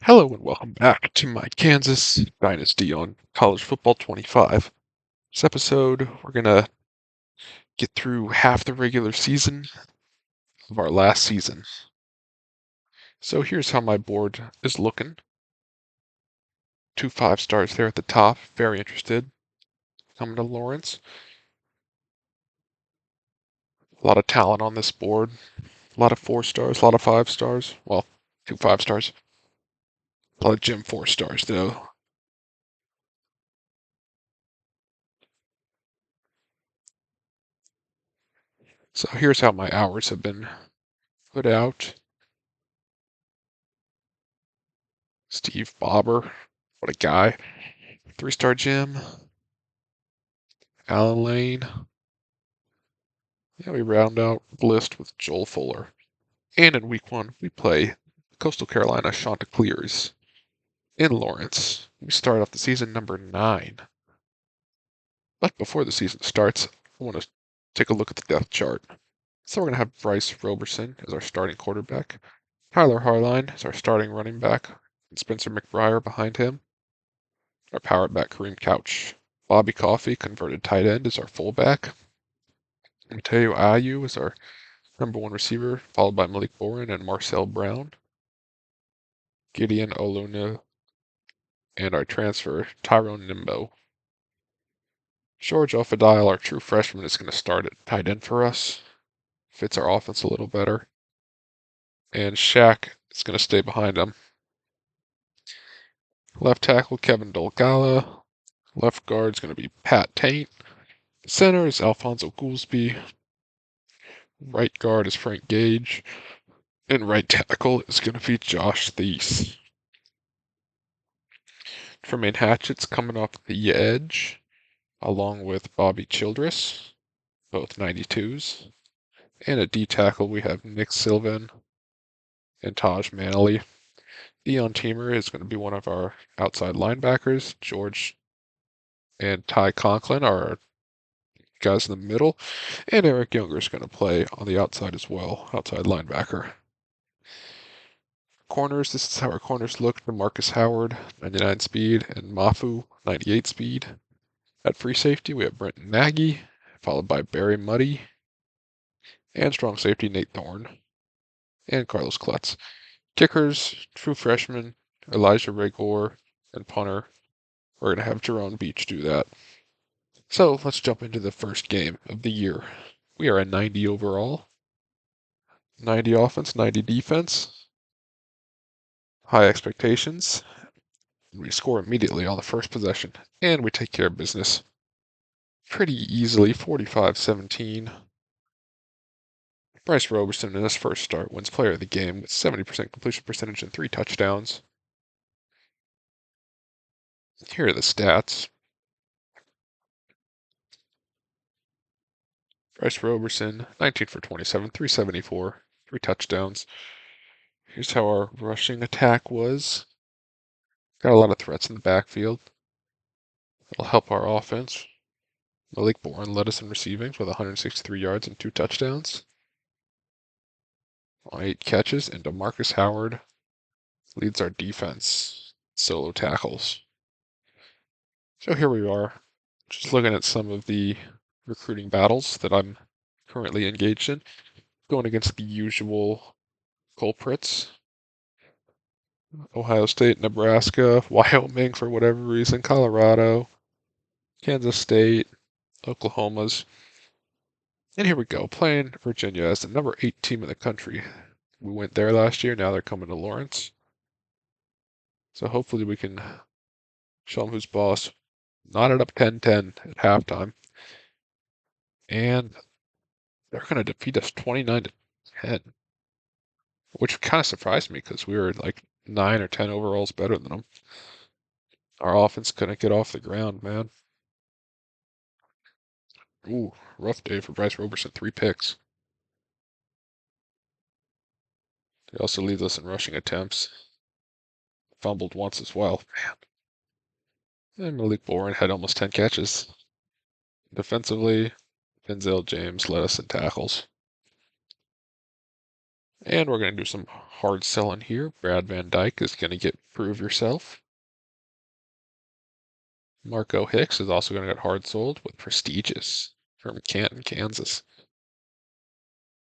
Hello and welcome back to my Kansas Dynasty on College Football 25. This episode, we're going to get through half the regular season of our last season. So here's how my board is looking. 2 5-stars there at the top. Very interested. Coming to Lawrence. A lot of talent on this board. A lot of 4 stars, a lot of 5 stars. Well, 2 5-stars. A lot of Jim 4 stars, though. So here's how my hours have been put out. Steve Bobber. What a guy. 3-star Jim. Alan Lane. Yeah, we round out the list with Joel Fuller. And in week 1, we play Coastal Carolina Chanticleers in Lawrence. We start off the season number 9. But before the season starts, I want to take a look at the depth chart. So we're going to have Bryce Roberson as our starting quarterback, Tyler Harline as our starting running back, and Spencer McBriar behind him. Our power back Kareem Couch. Bobby Coffey, converted tight end, is our fullback. Mateo Ayu is our number 1 receiver, followed by Malik Boren and Marcel Brown. Gideon Oluna and our transfer, Tyrone Nimbo. George Ofadial, our true freshman, is going to start at tight end for us. Fits our offense a little better. And Shaq is going to stay behind him. Left tackle, Kevin Dolgala. Left guard is going to be Pat Taint. Center is Alfonso Goolsby. Right guard is Frank Gage. And right tackle is going to be Josh Thies. Tremaine Hatchett's coming off the edge, along with Bobby Childress, both 92s. And at D tackle, we have Nick Sylvan and Taj Manley. Dion Teamer is going to be one of our outside linebackers. George and Ty Conklin are our guys in the middle. And Eric Younger is going to play on the outside as well, outside linebacker. Corners, this is how our corners look. DeMarcus Howard, 99 speed, and Mafu, 98 speed. At free safety, we have Brenton Nagy, followed by Barry Muddy, and strong safety Nate Thorne, and Carlos Klutz. Kickers, true freshman Elijah Rigor, and punter, we're going to have Jerome Beach do that. So let's jump into the first game of the year. We are at 90 overall, 90 offense, 90 defense, high expectations. We score immediately on the first possession, and we take care of business pretty easily, 45-17. Bryce Roberson in his first start wins player of the game with 70% completion percentage and 3 touchdowns. Here are the stats. Bryce Roberson, 19 for 27, 374, 3 touchdowns. Here's how our rushing attack was. Got a lot of threats in the backfield. It'll help our offense. Malik Bourne led us in receiving with 163 yards and 2 touchdowns on 8 catches, and DeMarcus Howard leads our defense, solo tackles. So here we are, just looking at some of the recruiting battles that I'm currently engaged in, going against the usual culprits. Ohio State, Nebraska, Wyoming for whatever reason, Colorado, Kansas State, Oklahoma's. And here we go, playing Virginia as the number 8 team in the country. We went there last year, now they're coming to Lawrence. So hopefully we can show them who's boss. Knotted up 10-10 at halftime. And they're going to defeat us 29-10, which kind of surprised me because we were like 9 or 10 overalls better than them. Our offense couldn't get off the ground, man. Ooh, rough day for Bryce Roberson, 3 picks. He also leads us in rushing attempts. Fumbled once as well. Man. And Malik Boren had almost 10 catches. Defensively, Denzel James led us in tackles. And we're going to do some hard selling here. Brad Van Dyke is going to get Prove Yourself. Marco Hicks is also going to get hard sold with Prestigious from Canton, Kansas.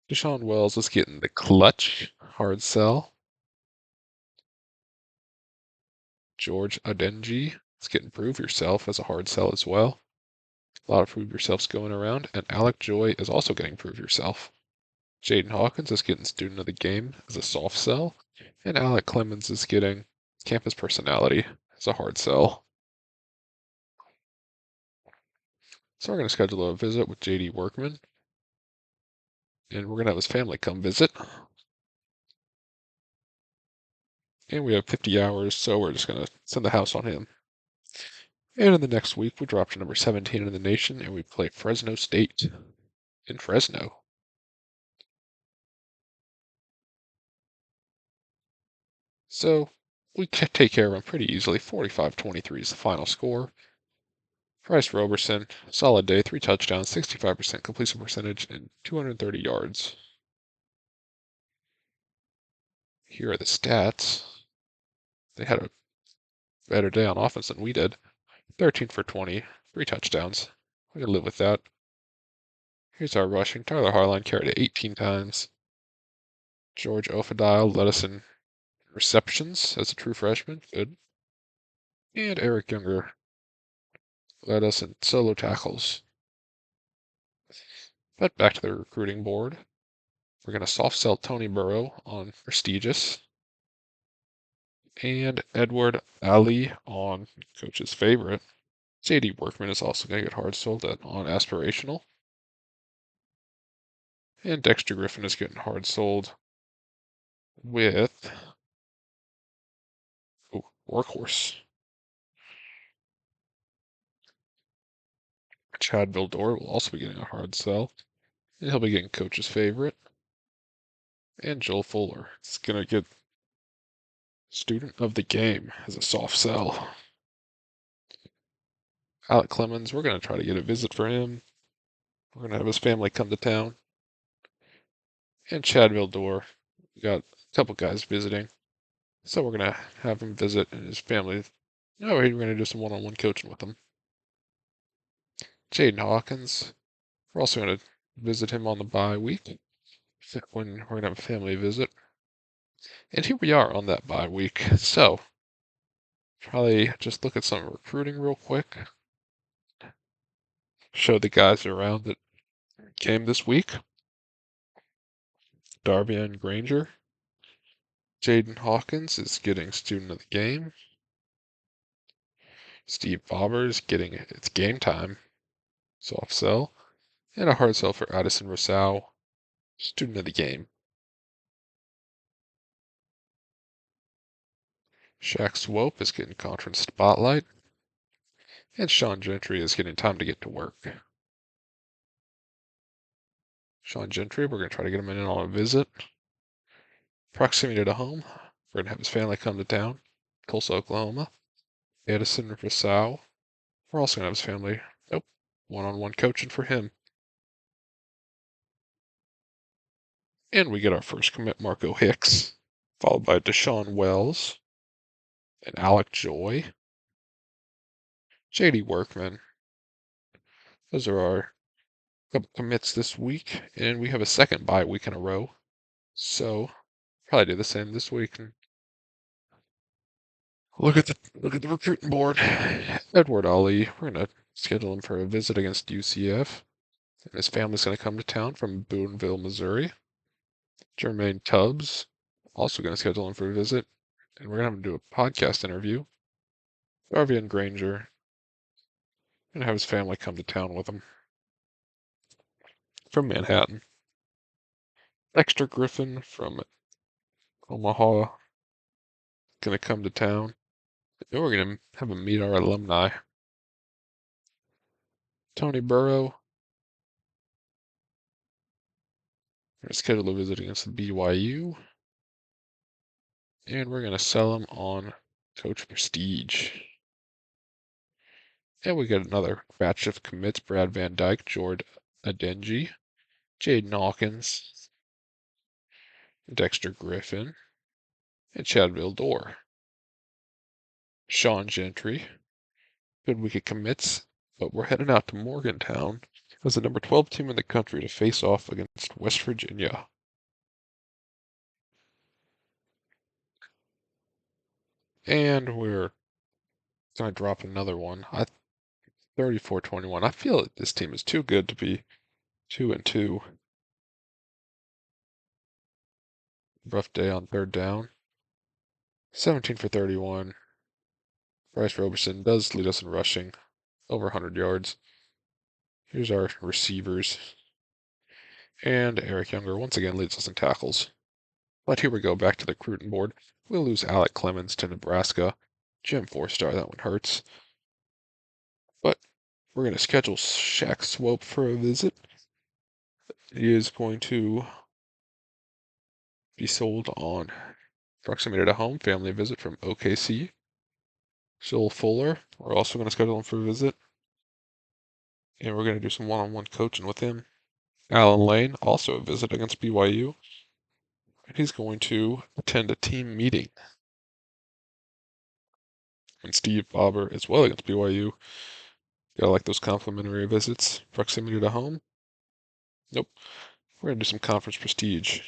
Deshaun Wells is getting the Clutch hard sell. George Adenji is getting Prove Yourself as a hard sell as well. A lot of Prove Yourselfs going around. And Alec Joy is also getting Prove Yourself. Jaden Hawkins is getting Student of the Game as a soft sell. And Alec Clemens is getting Campus Personality as a hard sell. So we're going to schedule a visit with JD Workman. And we're going to have his family come visit. And we have 50 hours, so we're just going to send the house on him. And in the next week, we drop to number 17 in the nation, and we play Fresno State in Fresno. So we take care of him pretty easily. 45-23 is the final score. Bryce Roberson, solid day, 3 touchdowns, 65% completion percentage, and 230 yards. Here are the stats. They had a better day on offense than we did. 13 for 20, 3 touchdowns. We can live with that. Here's our rushing. Tyler Harline carried it 18 times. George Ofadile led us in receptions as a true freshman. Good. And Eric Younger led us in solo tackles. But back to the recruiting board. We're going to soft sell Tony Burrow on Prestigious. And Edward Ali on Coach's favorite. JD Workman is also going to get hard sold on Aspirational. And Dexter Griffin is getting hard sold with Workhorse. Chad Vildor will also be getting a hard sell. And he'll be getting Coach's favorite. And Joel Fuller is going to get Student of the Game as a soft sell. Alec Clemens, we're going to try to get a visit for him. We're going to have his family come to town. And Chad Vildor, we got a couple guys visiting. So we're going to have him visit and his family. No, we're going to do some one-on-one coaching with him. Jaden Hawkins, we're also going to visit him on the bye week when we're going to have a family visit. And here we are on that bye week. So, probably just look at some recruiting real quick. Show the guys around that came this week. Darvian Granger. Jaden Hawkins is getting Student of the Game. Steve Faubers getting It's Game Time soft sell. And a hard sell for Addison Rousseau, Student of the Game. Shaq Swope is getting Conference Spotlight. And Sean Gentry is getting time to get to work. Sean Gentry, we're going to try to get him in on a visit. Proximity to home. We're going to have his family come to town. Tulsa, Oklahoma. Addison Rousseau. We're also going to have his family. Nope. One-on-one coaching for him. And we get our first commit, Marco Hicks, followed by Deshaun Wells and Alec Joy. JD Workman. Those are our couple commits this week, and we have a second bye week in a row. So probably do the same this week. And look at the recruiting board. Edward Ali. We're gonna schedule him for a visit against UCF. And his family's gonna come to town from Boonville, Missouri. Jermaine Tubbs. Also gonna schedule him for a visit. And we're gonna have him do a podcast interview. Darvian Granger. And have his family come to town with him. From Manhattan. Dexter Griffin from Omaha. Gonna come to town. And we're gonna have him meet our alumni. Tony Burrow. We're gonna schedule a visit against the BYU. And we're gonna sell him on Coach Prestige. And we got another batch of commits. Brad Van Dyke, George Adenji, Jaden Hawkins, Dexter Griffin, and Chad Vildor. Sean Gentry. Good week of commits, but we're heading out to Morgantown as the number 12 team in the country to face off against West Virginia. And we're going to drop another one. 34-21. I feel that this team is too good to be 2-2. Rough day on third down. 17 for 31. Bryce Roberson does lead us in rushing, over 100 yards. Here's our receivers. And Eric Younger once again leads us in tackles. But here we go, back to the recruiting board. We'll lose Alec Clemens to Nebraska. Jim 4-star, that one hurts. But we're going to schedule Shaq Swope for a visit. He is going to be sold on proximity to home, family visit from OKC. Joel Fuller, we're also going to schedule him for a visit. And we're going to do some one-on-one coaching with him. Alan Lane, also a visit against BYU. And he's going to attend a team meeting. And Steve Bobber as well against BYU. Gotta like those complimentary visits. Proximity to home. Nope. We're going to do some conference prestige.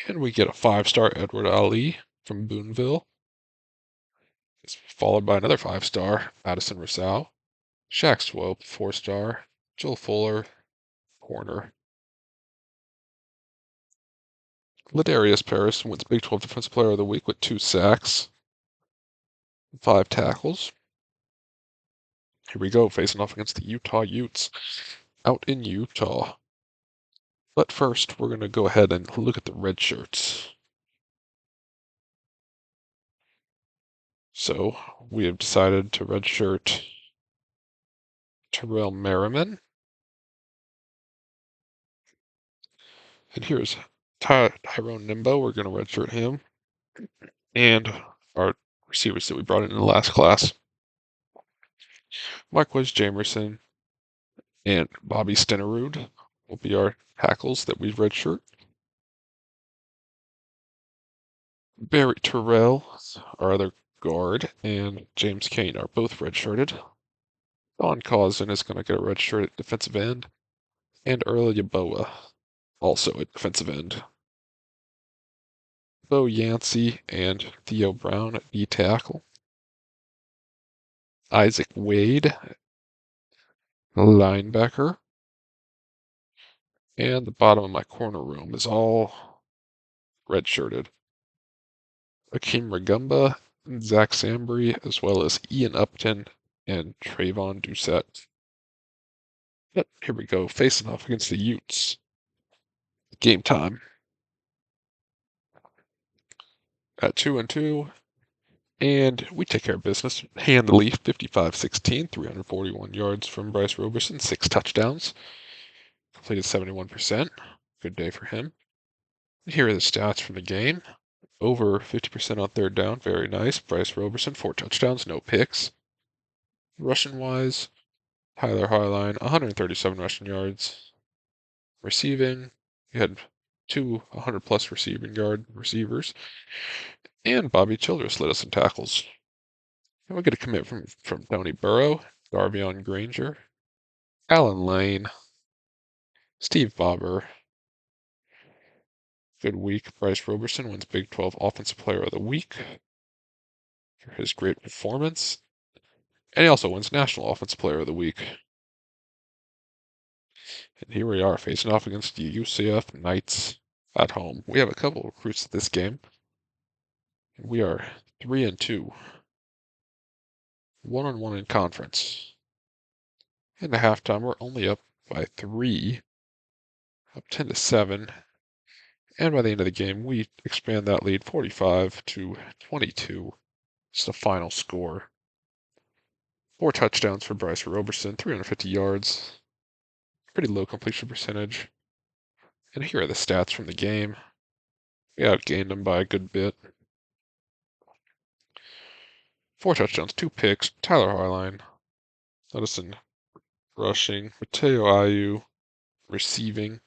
And we get a 5-star Edward Ali from Boonville. It's followed by another 5-star, Addison Rousseau. Shaq Swope, 4-star. Joel Fuller, corner. Ladarius Paris wins Big 12 Defensive Player of the Week with 2 sacks, 5 tackles. Here we go, facing off against the Utah Utes out in Utah. But first, we're going to go ahead and look at the red shirts. So, we have decided to redshirt Terrell Merriman. And here's Tyrone Nimbo. We're going to redshirt him. And our receivers that we brought in the last class. Marquez Jamerson and Bobby Stenerud will be our tackles that we redshirt. Barry Terrell, our other guard, and James Kane are both redshirted. Don Causin is going to get a red shirt at defensive end. And Earl Yaboa, also at defensive end. Bo Yancey and Theo Brown at D tackle. Isaac Wade, linebacker. And the bottom of my corner room is all redshirted. Akeem Ragumba, Zach Sambry, as well as Ian Upton and Trayvon Doucette. But here we go, facing off against the Utes. Game time. At 2-2. And we take care of business handily. 55-16, 341 yards from Bryce Roberson, 6 touchdowns. Completed 71%. Good day for him. Here are the stats from the game. Over 50% on third down. Very nice. Bryce Roberson, 4 touchdowns, no picks. Rushing-wise, Tyler Harline, 137 rushing yards. Receiving, we had 2 100-plus receiving yard receivers. And Bobby Childress led us in tackles. And we get a commit from Tony Burrow, Darvion Granger, Alan Lane, Steve Bobber. Good week. Bryce Roberson wins Big 12 Offensive Player of the Week for his great performance. And he also wins National Offensive Player of the Week. And here we are facing off against the UCF Knights at home. We have a couple of recruits at this game. We are 3-2. 1-1 in conference. In the halftime, we're only up by 3, up 10-7. And by the end of the game, we expand that lead 45-22. It's the final score. 4 touchdowns for Bryce Roberson, 350 yards. Pretty low completion percentage. And here are the stats from the game. We outgained them by a good bit. 4 touchdowns, 2 picks. Tyler Harline, Edison rushing. Mateo Ayu receiving.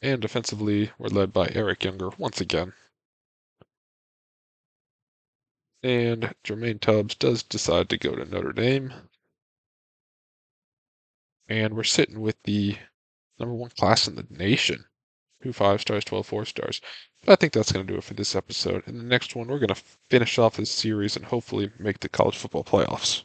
And defensively, we're led by Eric Younger once again. And Jermaine Tubbs does decide to go to Notre Dame. And we're sitting with the #1 class in the nation. 2 5 stars, 12 4 stars. But I think that's going to do it for this episode. In the next one, we're going to finish off this series and hopefully make the college football playoffs.